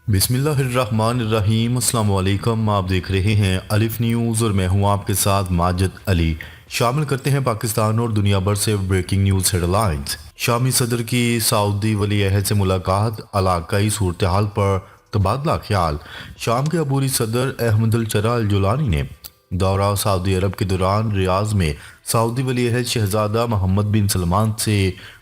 बिस्मिल्लाहिर्रहमानिर्रहीम। अस्सलाम वालेकुम। आप देख रहे हैं अलिफ न्यूज़ और मैं हूं आपके साथ माजिद अली। शामिल करते हैं पाकिस्तान और दुनिया भर से ब्रेकिंग न्यूज़ हेडलाइंस। शामी सदर की सऊदी वली अहद से मुलाकात, इलाकाई सूरत हाल पर तबादला ख्याल। शाम के अबूरी सदर अहमद अल चरा अल जुलानी ने दौरा सऊदी अरब के दौरान रियाज में सऊदी वली अहद शहजादा मोहम्मद बिन सलमान से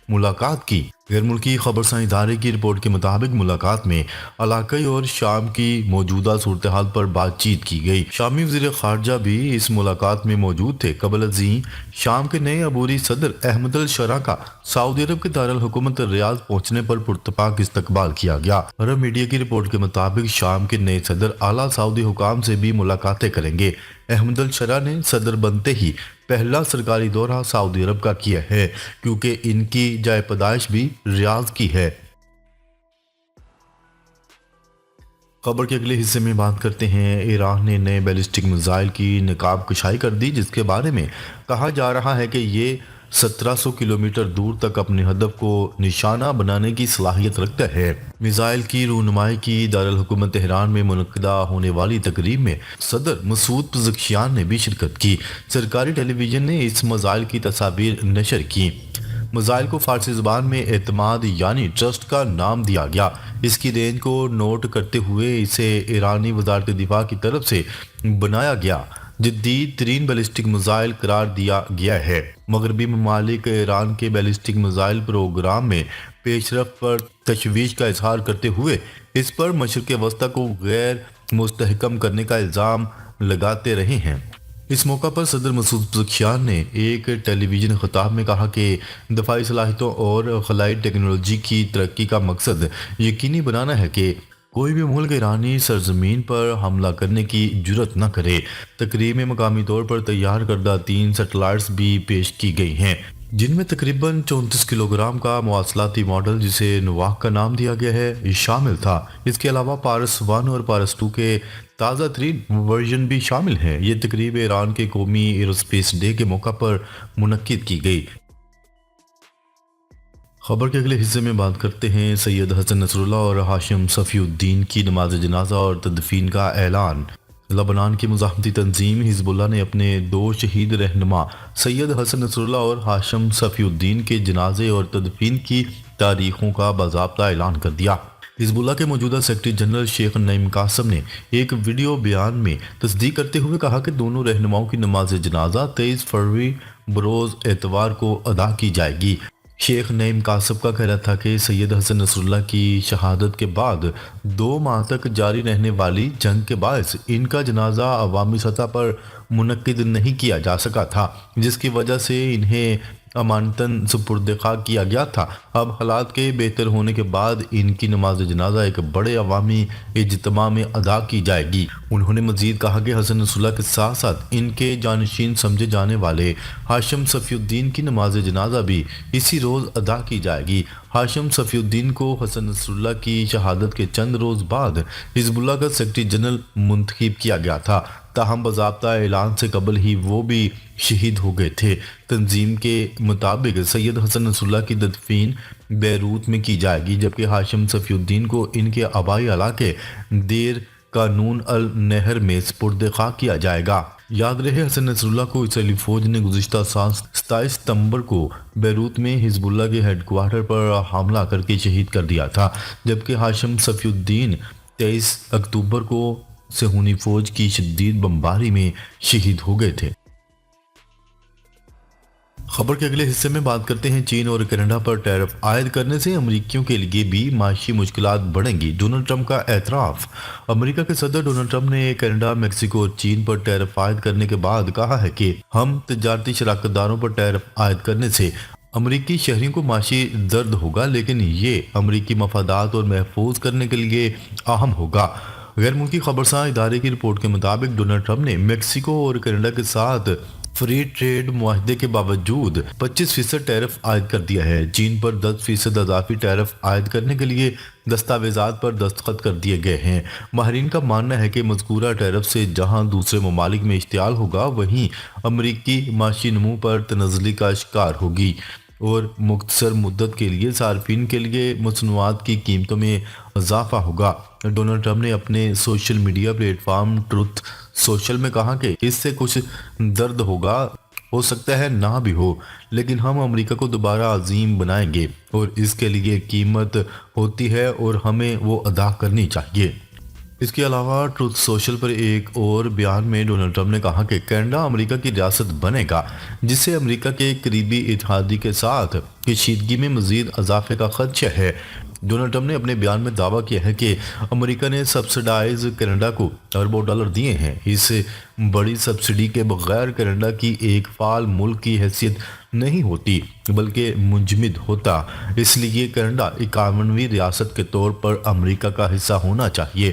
मुलाकात की। गैर मुल्की खबरसां इदारे की रिपोर्ट के मुताबिक मुलाकात में इलाकाई और शाम की मौजूदा सूरत हाल पर बातचीत की गई। शामी वज़ीर ख़ारजा भी इस मुलाकात में मौजूद थे। कबल अज़ीं शाम के नए अबूरी सदर अहमद अल शरा का सऊदी अरब के दारुल हुकूमत रियाद पहुंचने पर पुरतपाक इस्तकबाल किया गया। अरब मीडिया की रिपोर्ट के मुताबिक शाम के नए सदर आला सऊदी हुकाम से भी मुलाकातें करेंगे। अहमद अल शरा ने सदर बनते ही पहला सरकारी दौरा सऊदी अरब का किया है, क्योंकि इनकी जाए पैदाइश भी रियाद की है। खबर के अगले हिस्से में बात करते हैं। ईरान ने नए बैलिस्टिक मिसाइल की नकाब कशाई कर दी, जिसके बारे में कहा जा रहा है कि ये 1700 किलोमीटर दूर तक अपने हदफ को निशाना बनाने की सलाहियत रखता है। मिसाइल की रूनुमाई की दारुल हुकूमत तेहरान में मुनक्किदा होने वाली तकरीब में सदर मसूद पज़ेश्कियान ने भी शिरकत की। सरकारी टेलीविजन ने इस मिसाइल की तस्वीर नशर की। मिसाइल को फारसी ज़बान में एतमाद यानी ट्रस्ट का नाम दिया गया। इसकी रेंज को नोट करते हुए इसे ईरानी वजारत दिफा की तरफ से बनाया गया जदीद तरीन बैलिस्टिक मिसाइल करार दिया गया है। मगरबी ममालिक ईरान के बैलिस्टिक मिसाइल प्रोग्राम में पेशरफ पर तशवीश का इजहार करते हुए इस पर मशरिक़ वस्ता को गैर मुस्तहकम करने का इल्ज़ाम लगाते रहे हैं। इस मौका पर सदर मसूद पज़ेश्कियान ने एक टेलीविज़न खिताब में कहा कि दफाई सलाहियतों और खलाई टेक्नोलॉजी की तरक्की का मकसद यकीनी बनाना है कि कोई भी मुल्क ईरानी सरजमीन पर हमला करने की जुर्रत न करे। तकरीब में मकामी तौर पर तैयार करदा 3 सैटेलाइट्स भी पेश की गई हैं, जिनमें तकरीबन 34 किलोग्राम का मवासलाती मॉडल, जिसे नवाक का नाम दिया गया है, शामिल था। इसके अलावा पारस 1 और पारस 2 के ताज़ा तरीन वर्जन भी शामिल हैं। ये तकरीब ईरान के कौमी एरोस्पेस डे के मौका पर मुनक्किद की गई। खबर के अगले हिस्से में बात करते हैं। सैयद हसन नसरुल्लाह और हाशिम सफ़ीउद्दीन की नमाज जनाजा और तदफीन का ऐलान। लबनान की मुज़ाहमती तंजीम हिजबुल्लाह ने अपने 2 शहीद रहनुमा सैयद हसन नसरुल्लाह और हाशिम सफ़ीउद्दीन के जनाजे और तदफीन की तारीखों का बाज़ाब्ता ऐलान कर दिया। हिजबुल्लाह के मौजूदा सेक्रेटरी जनरल शेख नईम कासम ने एक वीडियो बयान में तस्दीक करते हुए कहा कि दोनों रहनुमाओं की नमाज जनाजा 23 फरवरी बरोज़ एतवार को अदा की जाएगी। शेख नईम कासब का कहना था कि सैयद हसन नसरुल्लाह की शहादत के बाद 2 माह तक जारी रहने वाली जंग के बायस इनका जनाजा अवामी सतह पर मुनक्किद नहीं किया जा सका था, जिसकी वजह से इन्हें अमानतन सुपुर्द खाक किया गया था। अब हालात के बेहतर होने के बाद इनकी नमाज जनाजा एक बड़े अवामी इज्तिमा में अदा की जाएगी। उन्होंने मजीद कहा कि हसन नसरुल्लाह के साथ साथ इनके जानशीन समझे जाने वाले हाशिम सफ़ीउद्दीन की नमाज जनाजा भी इसी रोज़ अदा की जाएगी। हाशिम सफ़ीउद्दीन को हसन नसरुल्लाह की शहादत के चंद रोज़ बाद हिजबुल्लाह का सेक्रेटरी जनरल मुंतखब किया गया था, ताहम बाज़ाब्ता ऐलान से कबल ही वो भी शहीद हो गए थे। तंजीम के मुताबिक सैयद हसन नसरुल्लाह की दफीन बैरूत में की जाएगी, जबकि हाशिम सफ़ीउद्दीन को इनके आबाई इलाके देर कानून अल नहर में सुपुर्द खाक किया जाएगा। याद रहे, हसन नसरुल्लाह को इसराइली फौज ने गुज़िश्ता साल 27 सितंबर को बैरूत में हिजबुल्लाह के हेडक्वार्टर पर हमला करके शहीद कर दिया था, जबकि हाशिम सफ़ीउद्दीन 23 अक्टूबर को सहूनी फौज की शदीद बमबारी में शहीद हो गए थे। खबर के अगले हिस्से में बात करते हैं। चीन और कनाडा पर टैरिफ आयद करने से अमरीकियों के लिए भी माशी मुश्किलात बढ़ेंगी, डोनाल्ड ट्रंप का एतराफ़। अमेरिका के सदर डोनाल्ड ट्रंप ने कनाडा, मेक्सिको और चीन पर टैरिफ आयद करने के बाद कहा है कि हम तजारती शराकतदारों पर टैरिफ आयद करने से अमरीकी शहरियों को माशी दर्द होगा, लेकिन ये अमरीकी मफादात और महफूज करने के लिए अहम होगा। गैर मुल्की खबरसां इदारे की रिपोर्ट के मुताबिक डोनाल्ड ट्रंप ने मेक्सिको और कनाडा के साथ फ्री ट्रेड मुआहदे के बावजूद 25% टैरिफ आयद कर दिया है। चीन पर 10% अजाफी टैरिफ आयद करने के लिए दस्तावेजात पर दस्तखत कर दिए गए हैं। माहरीन का मानना है कि मज़कूरा टैरिफ से जहां दूसरे ममालिक में इश्तियाल होगा, वहीं अमरीकी माशी नमू पर तनज़ली का शिकार होगी। اور مختصر مدت کے لیے صارفین کے لیے مصنوعات کی قیمتوں میں اضافہ ہوگا۔ ڈونلڈ ٹرمپ نے اپنے social media plate form truth social میں کہا کہ اس سے کچھ درد ہوگا، ہو سکتا ہے نہ بھی ہو، لیکن ہم امریکہ کو دوبارہ عظیم بنائیں گے اور اس کے لیے قیمت ہوتی ہے اور ہمیں وہ ادا کرنی چاہیے۔ اس کے علاوہ ٹروتھ سوشل پر ایک اور بیان میں ڈونلڈ ٹرمپ نے کہا کہ کینیڈا امریکہ کی ریاست بنے گا، جس سے امریکہ کے قریبی اتحادی کے ساتھ کشیدگی میں مزید اضافے کا خدشہ ہے۔ ڈونلڈ ٹرمپ نے اپنے بیان میں دعویٰ کیا ہے کہ امریکہ نے سبسڈائز کینیڈا کو اربوں ڈالر دیے ہیں۔ اس بڑی سبسڈی کے بغیر کینیڈا کی ایک فعال ملک کی حیثیت نہیں ہوتی بلکہ منجمد ہوتا، اس لیے کینیڈا 51ویں ریاست کے طور پر امریکہ کا حصہ ہونا چاہیے۔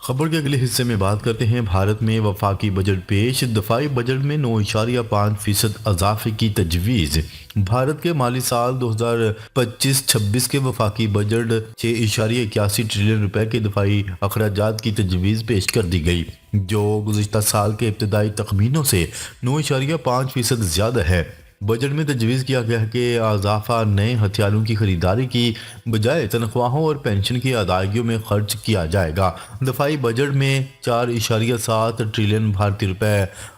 خبر کے اگلے حصے میں بات کرتے ہیں بھارت میں وفاقی بجٹ پیش، دفاعی بجٹ میں 9.5% اضافے کی تجویز۔ بھارت کے مالی سال 2025-26 کے وفاقی بجٹ 6.81 ٹریلین روپے کے دفاعی اخراجات کی تجویز پیش کر دی گئی، جو گزشتہ سال کے ابتدائی تخمینوں سے 9.5% زیادہ ہے۔ بجٹ میں تجویز کیا گیا ہے کہ اضافہ نئے ہتھیاروں کی خریداری کی بجائے تنخواہوں اور پینشن کی ادائیگیوں میں خرچ کیا جائے گا۔ دفاعی بجٹ میں 4.7 ٹریلین بھارتی روپے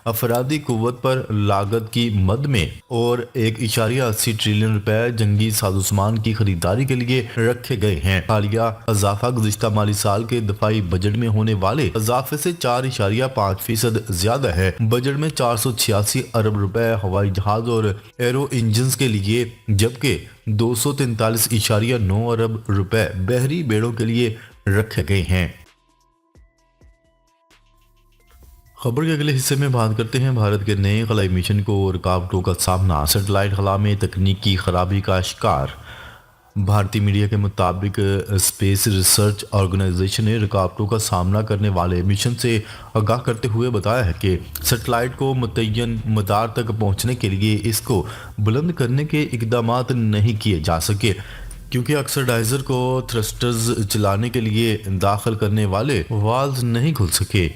افرادی قوت پر لاگت کی مد میں اور 1.80 ٹریلین روپے جنگی سازوسامان کی خریداری کے لیے رکھے گئے ہیں۔ حالیہ اضافہ گزشتہ مالی سال کے دفاعی بجٹ میں ہونے والے اضافے سے 4.5% زیادہ ہے۔ بجٹ میں 486 ارب روپے ہوائی جہاز اور ایرو انجنز کے لیے جبکہ 243.9 ارب روپے بحری بیڑوں کے لیے رکھے گئے ہیں۔ خبر کے اگلے حصے میں بات کرتے ہیں بھارت کے نئے خلائی مشن کو رکاوٹوں کا سامنا، سیٹلائٹ خلا میں تکنیکی خرابی کا شکار۔ بھارتی میڈیا کے مطابق اسپیس ریسرچ آرگنائزیشن نے رکاوٹوں کا سامنا کرنے والے مشن سے آگاہ کرتے ہوئے بتایا ہے کہ سیٹلائٹ کو متعین مدار تک پہنچنے کے لیے اس کو بلند کرنے کے اقدامات نہیں کیے جا سکے، کیونکہ آکسیڈائزر کو تھرسٹرز چلانے کے لیے داخل کرنے والے والز نہیں کھل سکے۔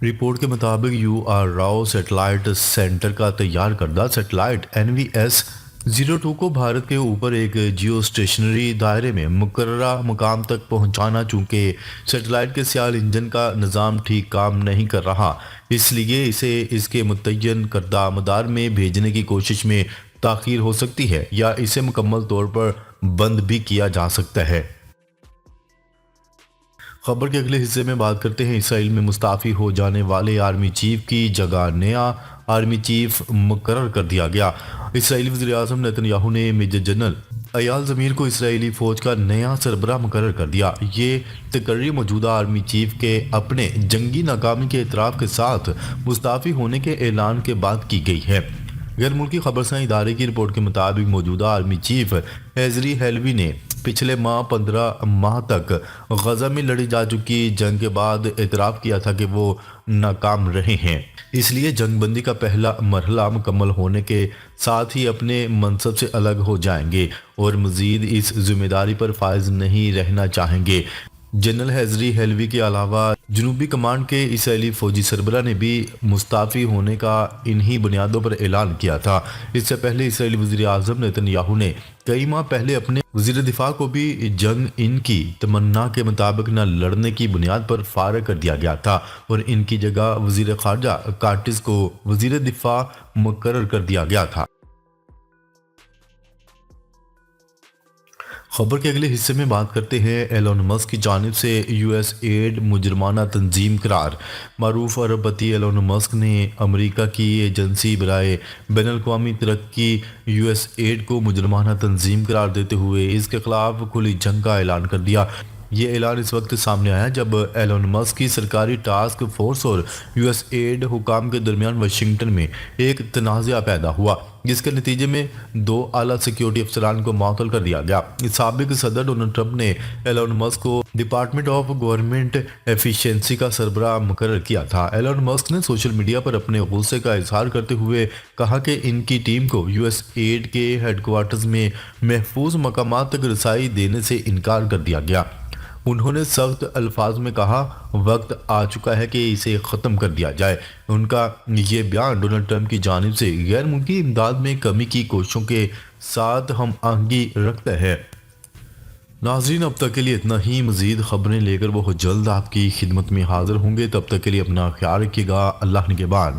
رپورٹ کے مطابق U R Rao satellite centre کا تیار کردہ سیٹلائٹ NVS-02 کو بھارت کے اوپر ایک جیو اسٹیشنری دائرے میں مقررہ مقام تک پہنچانا، چونکہ سیٹلائٹ کے سیال انجن کا نظام ٹھیک کام نہیں کر رہا، اس لیے اسے اس کے متعین کردہ مدار میں بھیجنے کی کوشش میں تاخیر ہو سکتی ہے یا اسے مکمل طور پر بند بھی کیا جا سکتا ہے۔ خبر کے اگلے حصے میں بات کرتے ہیں اسرائیل میں مستعفی ہو جانے والے آرمی چیف کی جگہ نیا آرمی چیف مقرر کر دیا گیا۔ اسرائیلی وزیر اعظم نیتن یاہو نے میجر جنرل ایال زمیر کو اسرائیلی فوج کا نیا سربراہ مقرر کر دیا۔ یہ تقرری موجودہ آرمی چیف کے اپنے جنگی ناکامی کے اعتراف کے ساتھ مستعفی ہونے کے اعلان کے بعد کی گئی ہے۔ غیر ملکی خبرساں ادارے کی رپورٹ کے مطابق موجودہ آرمی چیف ہیزری ہیلوی نے پچھلے ماہ 15 ماہ تک غزہ میں لڑی جا چکی جنگ کے بعد اعتراف کیا تھا کہ وہ ناکام رہے ہیں، اس لیے جنگ بندی کا پہلا مرحلہ مکمل ہونے کے ساتھ ہی اپنے منصب سے الگ ہو جائیں گے اور مزید اس ذمہ داری پر فائز نہیں رہنا چاہیں گے۔ جنرل ہیزری ہیلوی کے علاوہ جنوبی کمانڈ کے اسرائیلی فوجی سربراہ نے بھی مستعفی ہونے کا انہی بنیادوں پر اعلان کیا تھا۔ اس سے پہلے اسرائیلی وزیر اعظم نیتن یاہو نے کئی ماہ پہلے اپنے وزیر دفاع کو بھی جنگ ان کی تمنا کے مطابق نہ لڑنے کی بنیاد پر فارغ کر دیا گیا تھا اور ان کی جگہ وزیر خارجہ کارٹس کو وزیر دفاع مقرر کر دیا گیا تھا۔ خبر کے اگلے حصے میں بات کرتے ہیں ایلون مسک کی جانب سے یو ایس ایڈ مجرمانہ تنظیم قرار۔ معروف ارب پتی ایلون مسک نے امریکہ کی ایجنسی برائے بین الاقوامی ترقی یو ایس ایڈ کو مجرمانہ تنظیم قرار دیتے ہوئے اس کے خلاف کھلی جنگ کا اعلان کر دیا۔ یہ اعلان اس وقت سامنے آیا جب ایلون مسک کی سرکاری ٹاسک فورس اور یو ایس ایڈ حکام کے درمیان واشنگٹن میں ایک تنازعہ پیدا ہوا، جس کے نتیجے میں 2 اعلیٰ سیکیورٹی افسران کو معطل کر دیا گیا۔ سابق صدر ڈونلڈ ٹرمپ نے ایلون مسک کو ڈپارٹمنٹ آف گورنمنٹ ایفیشنسی کا سربراہ مقرر کیا تھا۔ ایلون مسک نے سوشل میڈیا پر اپنے غصے کا اظہار کرتے ہوئے کہا کہ ان کی ٹیم کو یو ایس ایڈ کے ہیڈ کوارٹرز میں محفوظ مقامات تک رسائی دینے سے انکار کر دیا گیا۔ انہوں نے سخت الفاظ میں کہا وقت آ چکا ہے کہ اسے ختم کر دیا جائے۔ ان کا یہ بیان ڈونلڈ ٹرمپ کی جانب سے غیر ملکی امداد میں کمی کی کوششوں کے ساتھ ہم آہنگی رکھتا ہے۔ ناظرین اب تک کے لیے اتنا ہی، مزید خبریں لے کر بہت جلد آپ کی خدمت میں حاضر ہوں گے، تب تک کے لیے اپنا خیال رکھیے گا۔ اللہ نگہبان۔